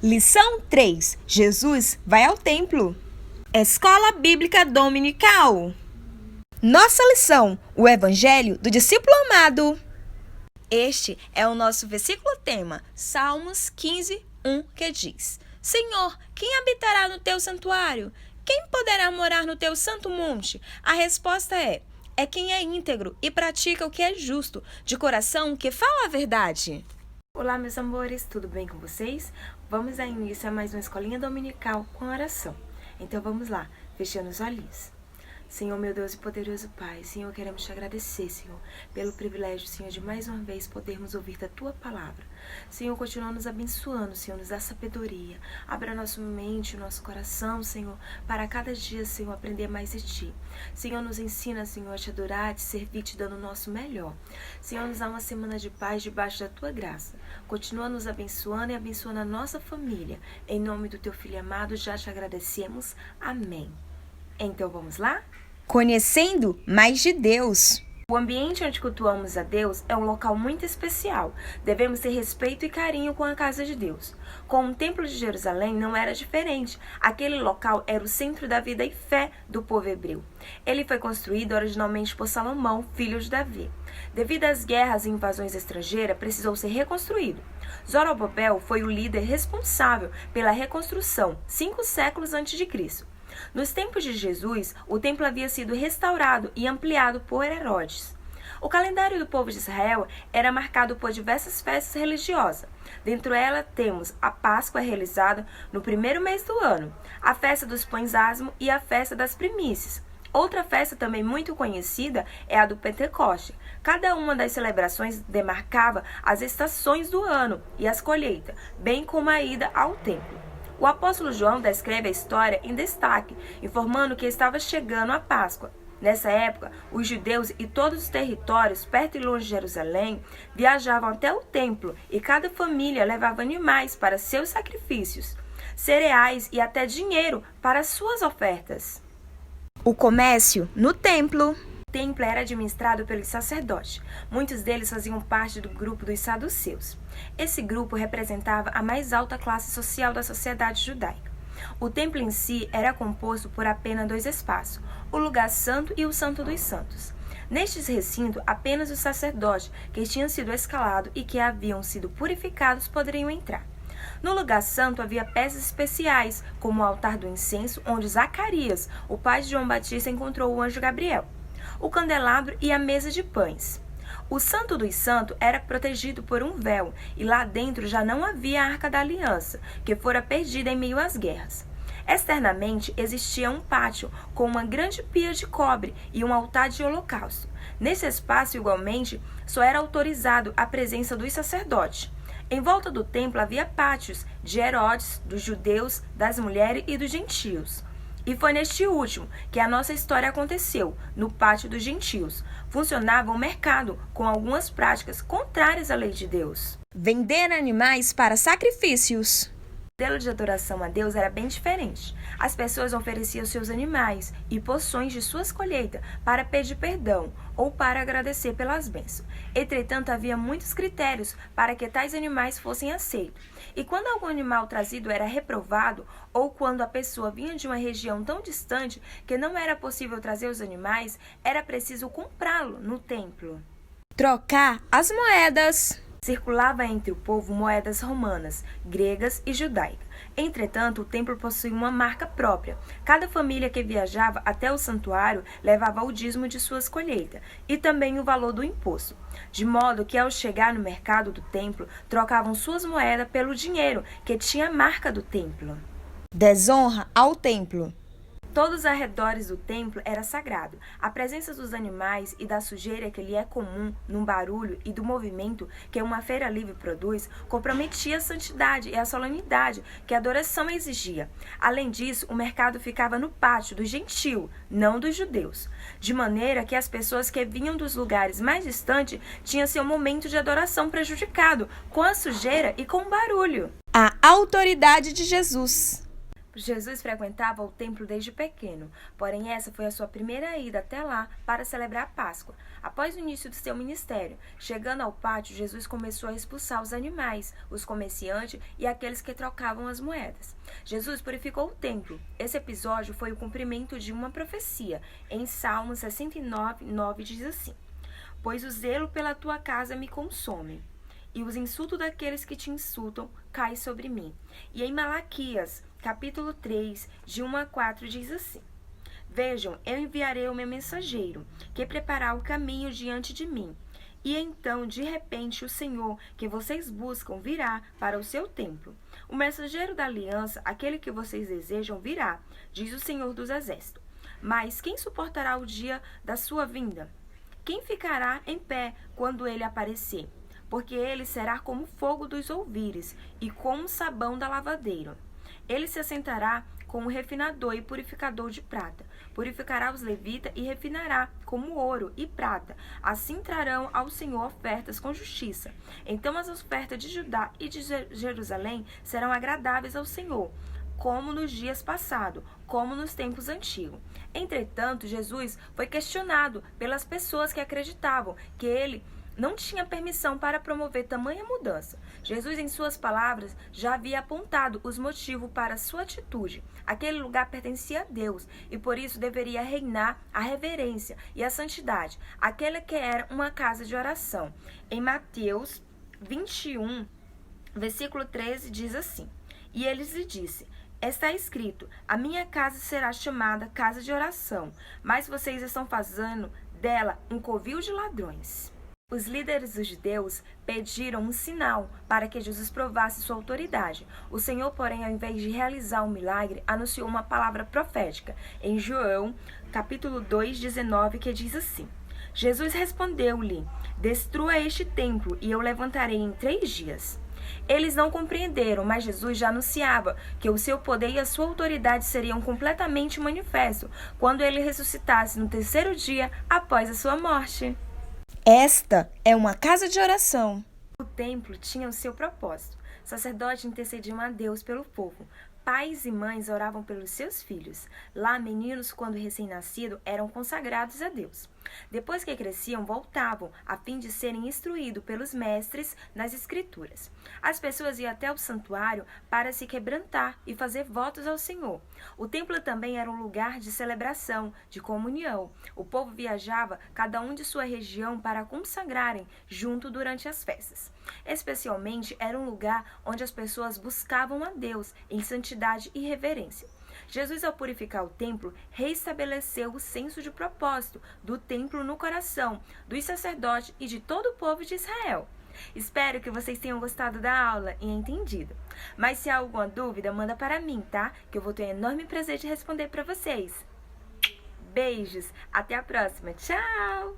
Lição 3. Jesus vai ao templo. Escola Bíblica Dominical. Nossa lição, o Evangelho do Discípulo Amado. Este é o nosso versículo tema, Salmos 15:1, que diz: Senhor, quem habitará no teu santuário? Quem poderá morar no teu santo monte? A resposta é quem é íntegro e pratica o que é justo, de coração que fala a verdade. Olá, meus amores, tudo bem com vocês? Vamos dar início a mais uma escolinha dominical com oração. Então vamos lá, fechando os olhinhos. Senhor, meu Deus e poderoso Pai, Senhor, queremos te agradecer, Senhor, pelo privilégio, Senhor, de mais uma vez podermos ouvir da Tua Palavra. Senhor, continua nos abençoando, Senhor, nos dá sabedoria. Abra nossa mente, nosso coração, Senhor, para cada dia, Senhor, aprender mais de Ti. Senhor, nos ensina, Senhor, a te adorar, a te servir, te dando o nosso melhor. Senhor, nos dá uma semana de paz debaixo da Tua graça. Continua nos abençoando e abençoando a nossa família. Em nome do Teu Filho amado, já te agradecemos. Amém. Então vamos lá? Conhecendo mais de Deus. O ambiente onde cultuamos a Deus é um local muito especial. Devemos ter respeito e carinho com a casa de Deus. Com o Templo de Jerusalém não era diferente. Aquele local era o centro da vida e fé do povo hebreu. Ele foi construído originalmente por Salomão, filho de Davi. Devido às guerras e invasões estrangeiras, precisou ser reconstruído. Zorobabel foi o líder responsável pela reconstrução 5 séculos antes de Cristo. Nos tempos de Jesus, o templo havia sido restaurado e ampliado por Herodes. O calendário do povo de Israel era marcado por diversas festas religiosas. Dentre elas temos a Páscoa, realizada no primeiro mês do ano, a festa dos pães asmos e a festa das primícias. Outra festa também muito conhecida é a do Pentecoste. Cada uma das celebrações demarcava as estações do ano e as colheitas, bem como a ida ao templo. O apóstolo João descreve a história em destaque, informando que estava chegando a Páscoa. Nessa época, os judeus e todos os territórios perto e longe de Jerusalém viajavam até o templo e cada família levava animais para seus sacrifícios, cereais e até dinheiro para suas ofertas. O comércio no templo. O templo era administrado pelos sacerdotes. Muitos deles faziam parte do grupo dos saduceus. Esse grupo representava a mais alta classe social da sociedade judaica. O templo em si era composto por apenas 2 espaços, o lugar santo e o santo dos santos. Nestes recintos, apenas os sacerdotes que tinham sido escalados e que haviam sido purificados poderiam entrar. No lugar santo havia peças especiais, como o altar do incenso, onde Zacarias, o pai de João Batista, encontrou o anjo Gabriel, o candelabro e a mesa de pães. O Santo dos Santos era protegido por um véu, e lá dentro já não havia a Arca da Aliança, que fora perdida em meio às guerras. Externamente existia um pátio com uma grande pia de cobre e um altar de holocausto. Nesse espaço, igualmente, só era autorizado a presença dos sacerdotes. Em volta do templo havia pátios de Herodes, dos judeus, das mulheres e dos gentios. E foi neste último que a nossa história aconteceu, no pátio dos gentios. Funcionava um mercado com algumas práticas contrárias à lei de Deus. Vender animais para sacrifícios. O modelo de adoração a Deus era bem diferente. As pessoas ofereciam seus animais e porções de suas colheitas para pedir perdão ou para agradecer pelas bênçãos. Entretanto, havia muitos critérios para que tais animais fossem aceitos. E quando algum animal trazido era reprovado, ou quando a pessoa vinha de uma região tão distante que não era possível trazer os animais, era preciso comprá-lo no templo. Trocar as moedas. Circulava entre o povo moedas romanas, gregas e judaicas. Entretanto, o templo possuía uma marca própria. Cada família que viajava até o santuário levava o dízimo de suas colheitas e também o valor do imposto. De modo que, ao chegar no mercado do templo, trocavam suas moedas pelo dinheiro que tinha a marca do templo. Desonra ao templo. Todos os arredores do templo era sagrado. A presença dos animais e da sujeira que lhe é comum no barulho e do movimento que uma feira livre produz comprometia a santidade e a solenidade que a adoração exigia. Além disso, o mercado ficava no pátio do gentio, não dos judeus, de maneira que as pessoas que vinham dos lugares mais distantes tinham seu momento de adoração prejudicado com a sujeira e com o barulho. A autoridade de Jesus. Jesus frequentava o templo desde pequeno, porém essa foi a sua primeira ida até lá para celebrar a Páscoa. Após o início do seu ministério, chegando ao pátio, Jesus começou a expulsar os animais, os comerciantes e aqueles que trocavam as moedas. Jesus purificou o templo. Esse episódio foi o cumprimento de uma profecia. Em Salmos 69:9 diz assim: Pois o zelo pela tua casa me consome, e os insultos daqueles que te insultam caem sobre mim. E em Malaquias, capítulo 3, de 1 a 4, diz assim: Vejam, eu enviarei o meu mensageiro, que preparará o caminho diante de mim. E então, de repente, o Senhor, que vocês buscam, virá para o seu templo. O mensageiro da aliança, aquele que vocês desejam, virá, diz o Senhor dos Exércitos. Mas quem suportará o dia da sua vinda? Quem ficará em pé quando ele aparecer? Porque ele será como fogo dos ouvires e como sabão da lavadeira. Ele se assentará como refinador e purificador de prata. Purificará os levitas e refinará como ouro e prata. Assim trarão ao Senhor ofertas com justiça. Então as ofertas de Judá e de Jerusalém serão agradáveis ao Senhor, como nos dias passados, como nos tempos antigos. Entretanto, Jesus foi questionado pelas pessoas que acreditavam que ele não tinha permissão para promover tamanha mudança. Jesus, em suas palavras, já havia apontado os motivos para sua atitude. Aquele lugar pertencia a Deus e por isso deveria reinar a reverência e a santidade, aquela que era uma casa de oração. Em Mateus 21, versículo 13, diz assim: E ele lhe disse: Está escrito, a minha casa será chamada casa de oração, mas vocês estão fazendo dela um covil de ladrões. Os líderes dos judeus pediram um sinal para que Jesus provasse sua autoridade. O Senhor, porém, ao invés de realizar um milagre, anunciou uma palavra profética. Em João, capítulo 2:19, que diz assim: Jesus respondeu-lhe: Destrua este templo, e eu levantarei em 3 dias. Eles não compreenderam, mas Jesus já anunciava que o seu poder e a sua autoridade seriam completamente manifestos quando ele ressuscitasse no 3º dia após a sua morte. Esta é uma casa de oração. O templo tinha o seu propósito. Sacerdotes intercediam a Deus pelo povo. Pais e mães oravam pelos seus filhos. Lá, meninos, quando recém-nascidos, eram consagrados a Deus. Depois que cresciam, voltavam, a fim de serem instruídos pelos mestres nas Escrituras. As pessoas iam até o santuário para se quebrantar e fazer votos ao Senhor. O templo também era um lugar de celebração, de comunhão. O povo viajava, cada um de sua região, para consagrarem junto durante as festas. Especialmente, era um lugar onde as pessoas buscavam a Deus em santidade e reverência. Jesus, ao purificar o templo, reestabeleceu o senso de propósito do templo no coração dos sacerdotes e de todo o povo de Israel. Espero que vocês tenham gostado da aula e entendido. Mas se há alguma dúvida, manda para mim, tá? Que eu vou ter um enorme prazer de responder para vocês. Beijos, até a próxima. Tchau!